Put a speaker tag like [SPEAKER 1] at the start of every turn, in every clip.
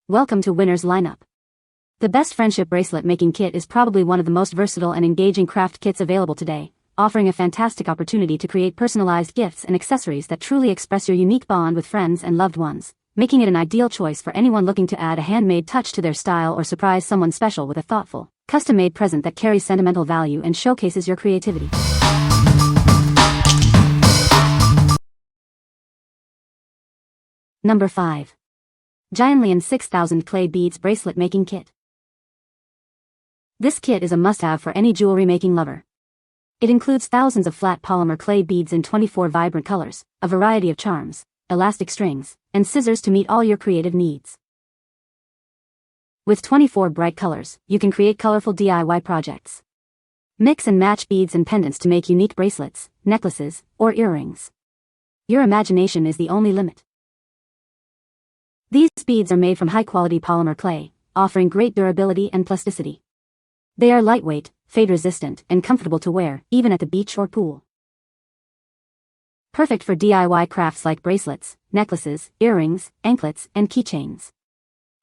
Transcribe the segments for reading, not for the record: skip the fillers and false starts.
[SPEAKER 1] Welcome to Winner's Lineup. The best friendship bracelet making kit is probably one of the most versatile and engaging craft kits available today, offering a fantastic opportunity to create personalized gifts and accessories that truly express your unique bond with friends and loved ones, making it an ideal choice for anyone looking to add a handmade touch to their style or surprise someone special with a thoughtful, custom-made present that carries sentimental value and showcases your creativity. Number 5. Gionlion 6000 Clay Beads Bracelet Making Kit. This kit is a must-have for any jewelry making lover. It includes thousands of flat polymer clay beads in 24 vibrant colors, a variety of charms, elastic strings, and scissors to meet all your creative needs. With 24 bright colors, you can create colorful DIY projects. Mix and match beads and pendants to make unique bracelets, necklaces, or earrings. Your imagination is the only limit. These beads are made from high-quality polymer clay, offering great durability and plasticity. They are lightweight, fade-resistant, and comfortable to wear, even at the beach or pool. Perfect for DIY crafts like bracelets, necklaces, earrings, anklets, and keychains.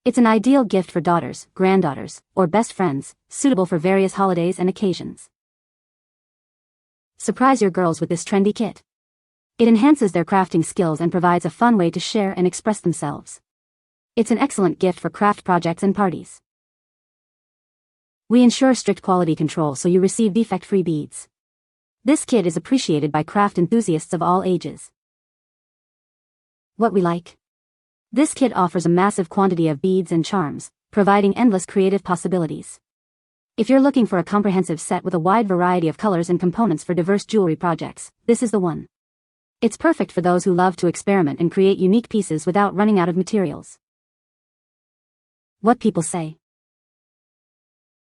[SPEAKER 1] It's an ideal gift for daughters, granddaughters, or best friends, suitable for various holidays and occasions. Surprise your girls with this trendy kit. It enhances their crafting skills and provides a fun way to share and express themselves. It's an excellent gift for craft projects and parties. We ensure strict quality control so you receive defect-free beads. This kit is appreciated by craft enthusiasts of all ages. What we like. This kit offers a massive quantity of beads and charms, providing endless creative possibilities. If you're looking for a comprehensive set with a wide variety of colors and components for diverse jewelry projects, this is the one. It's perfect for those who love to experiment and create unique pieces without running out of materials. What people say.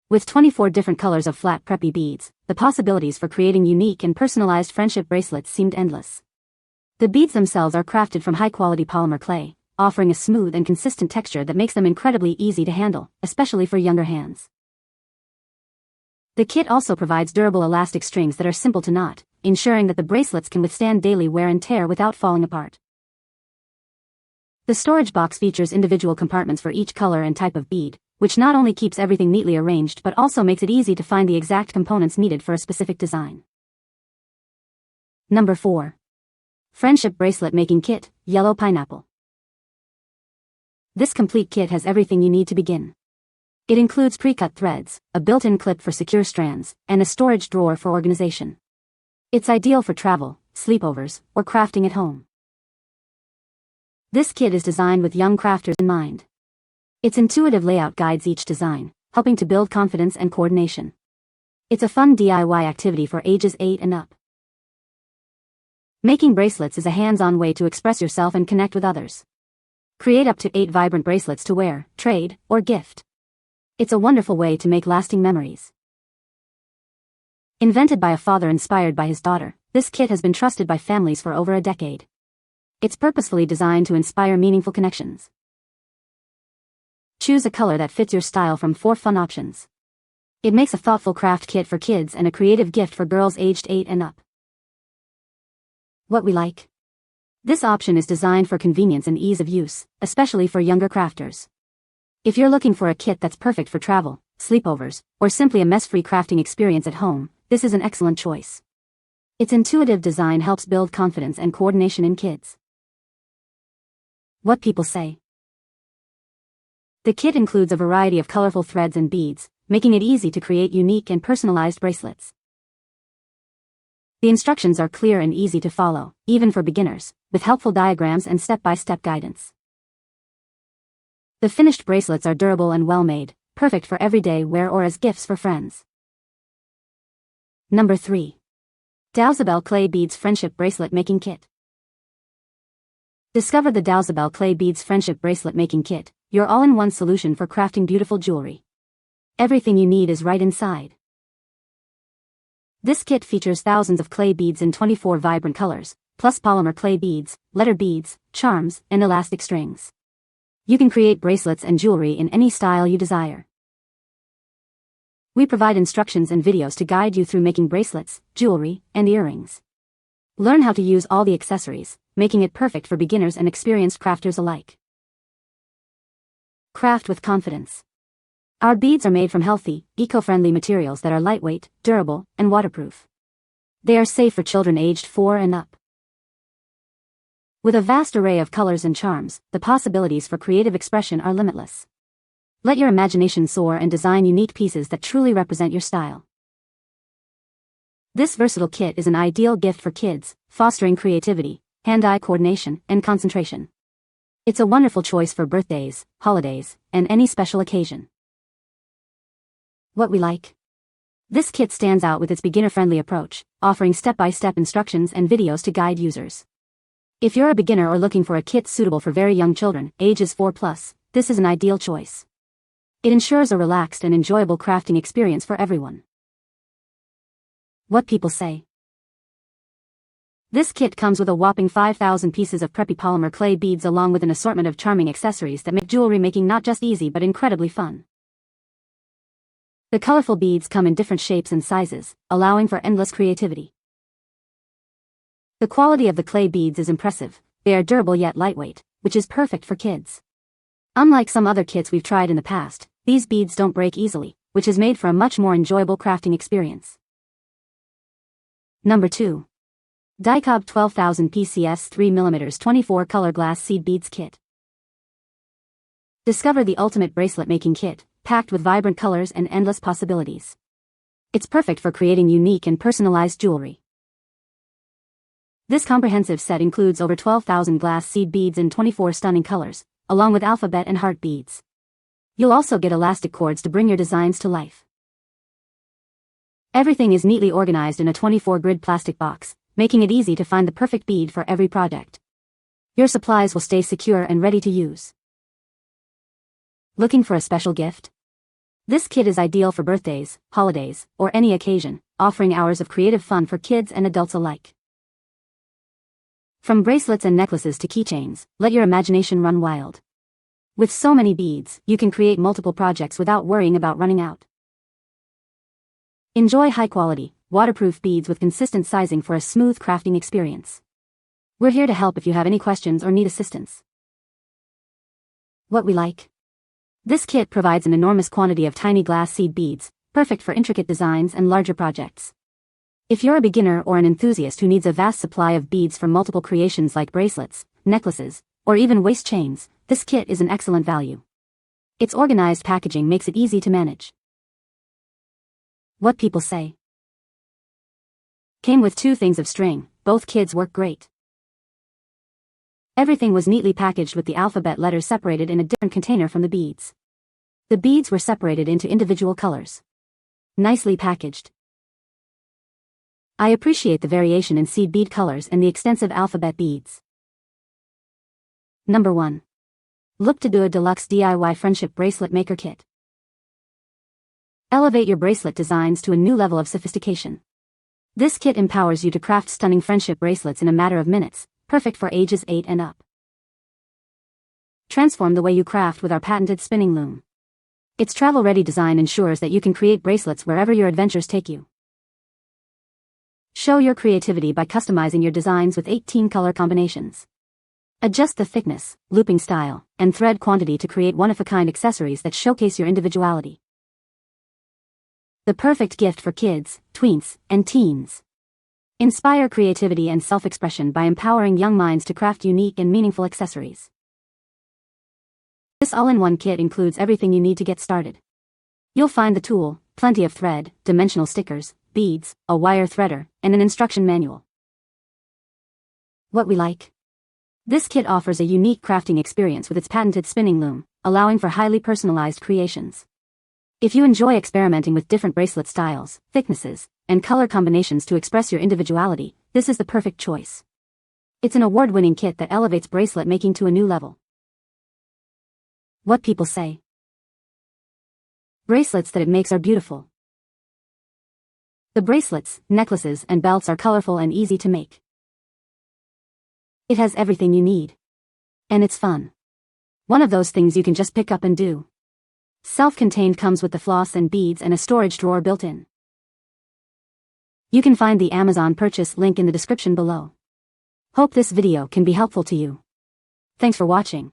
[SPEAKER 1] With 24 different colors of flat preppy beads, the possibilities for creating unique and personalized friendship bracelets seemed endless. The beads themselves are crafted from high-quality polymer clay, offering a smooth and consistent texture that makes them incredibly easy to handle, especially for younger hands. The kit also provides durable elastic strings that are simple to knot, ensuring that the bracelets can withstand daily wear and tear without falling apart. The storage box features individual compartments for each color and type of bead, which not only keeps everything neatly arranged but also makes it easy to find the exact components needed for a specific design. Number 4. Friendship Bracelet Making Kit, Yellow Pineapple. This complete kit has everything you need to begin. It includes pre-cut threads, a built-in clip for secure strands, and a storage drawer for organization. It's ideal for travel, sleepovers, or crafting at home. This kit is designed with young crafters in mind. Its intuitive layout guides each design, helping to build confidence and coordination. It's a fun DIY activity for ages 8 and up. Making bracelets is a hands-on way to express yourself and connect with others. Create up to 8 vibrant bracelets to wear, trade, or gift. It's a wonderful way to make lasting memories. Invented by a father inspired by his daughter, this kit has been trusted by families for over a decade. It's purposefully designed to inspire meaningful connections. Choose a color that fits your style from 4 fun options. It makes a thoughtful craft kit for kids and a creative gift for girls aged 8 and up. What we like. This option is designed for convenience and ease of use, especially for younger crafters. If you're looking for a kit that's perfect for travel, sleepovers, or simply a mess-free crafting experience at home, this is an excellent choice. Its intuitive design helps build confidence and coordination in kids. What people say. The kit includes a variety of colorful threads and beads, making it easy to create unique and personalized bracelets. The instructions are clear and easy to follow, even for beginners, with helpful diagrams and step-by-step guidance. The finished bracelets are durable and well-made, perfect for everyday wear or as gifts for friends. Number 3. Dowsabel Clay Beads Friendship Bracelet Making Kit. Discover the Dowsabel Clay Beads Friendship Bracelet Making Kit, your all-in-one solution for crafting beautiful jewelry. Everything you need is right inside. This kit features thousands of clay beads in 24 vibrant colors, plus polymer clay beads, letter beads, charms, and elastic strings. You can create bracelets and jewelry in any style you desire. We provide instructions and videos to guide you through making bracelets, jewelry, and earrings. Learn how to use all the accessories, making it perfect for beginners and experienced crafters alike. Craft with confidence. Our beads are made from healthy, eco-friendly materials that are lightweight, durable, and waterproof. They are safe for children aged 4 and up. With a vast array of colors and charms, the possibilities for creative expression are limitless. Let your imagination soar and design unique pieces that truly represent your style. This versatile kit is an ideal gift for kids, fostering creativity, hand-eye coordination, and concentration. It's a wonderful choice for birthdays, holidays, and any special occasion. What we like. This kit stands out with its beginner-friendly approach, offering step-by-step instructions and videos to guide users. If you're a beginner or looking for a kit suitable for very young children, ages 4+, this is an ideal choice. It ensures a relaxed and enjoyable crafting experience for everyone. What people say. This kit comes with a whopping 5,000 pieces of preppy polymer clay beads along with an assortment of charming accessories that make jewelry making not just easy but incredibly fun. The colorful beads come in different shapes and sizes, allowing for endless creativity. The quality of the clay beads is impressive. They are durable yet lightweight, which is perfect for kids. Unlike some other kits we've tried in the past, these beads don't break easily, which is made for a much more enjoyable crafting experience. Number 2. DICOBD 12,000 PCS 3mm 24 color glass seed beads kit. Discover the ultimate bracelet making kit, packed with vibrant colors and endless possibilities. It's perfect for creating unique and personalized jewelry. This comprehensive set includes over 12,000 glass seed beads in 24 stunning colors, along with alphabet and heart beads. You'll also get elastic cords to bring your designs to life. Everything is neatly organized in a 24-grid plastic box, making it easy to find the perfect bead for every project. Your supplies will stay secure and ready to use. Looking for a special gift? This kit is ideal for birthdays, holidays, or any occasion, offering hours of creative fun for kids and adults alike. From bracelets and necklaces to keychains, let your imagination run wild. With so many beads, you can create multiple projects without worrying about running out. Enjoy high-quality, waterproof beads with consistent sizing for a smooth crafting experience. We're here to help if you have any questions or need assistance. What we like. This kit provides an enormous quantity of tiny glass seed beads, perfect for intricate designs and larger projects. If you're a beginner or an enthusiast who needs a vast supply of beads for multiple creations like bracelets, necklaces, or even waist chains, this kit is an excellent value. Its organized packaging makes it easy to manage. What people say. Came with 2 things of string, both kits work great. Everything was neatly packaged with the alphabet letters separated in a different container from the beads. The beads were separated into individual colors. Nicely packaged. I appreciate the variation in seed bead colors and the extensive alphabet beads. Number 1. Loopdedoo Deluxe DIY Friendship Bracelet Maker Kit. Elevate your bracelet designs to a new level of sophistication. This kit empowers you to craft stunning friendship bracelets in a matter of minutes, perfect for ages 8 and up. Transform the way you craft with our patented spinning loom. Its travel-ready design ensures that you can create bracelets wherever your adventures take you. Show your creativity by customizing your designs with 18 color combinations. Adjust the thickness, looping style, and thread quantity to create one-of-a-kind accessories that showcase your individuality. The perfect gift for kids, tweens, and teens. Inspire creativity and self-expression by empowering young minds to craft unique and meaningful accessories. This all-in-one kit includes everything you need to get started. You'll find the tool, plenty of thread, dimensional stickers, beads, a wire threader, and an instruction manual. What we like. This kit offers a unique crafting experience with its patented spinning loom, allowing for highly personalized creations. If you enjoy experimenting with different bracelet styles, thicknesses, and color combinations to express your individuality, this is the perfect choice. It's an award-winning kit that elevates bracelet making to a new level. What people say. Bracelets that it makes are beautiful. The bracelets, necklaces, and belts are colorful and easy to make. It has everything you need. And it's fun. One of those things you can just pick up and do. Self-contained, comes with the floss and beads and a storage drawer built in. You can find the Amazon purchase link in the description below. Hope this video can be helpful to you. Thanks for watching.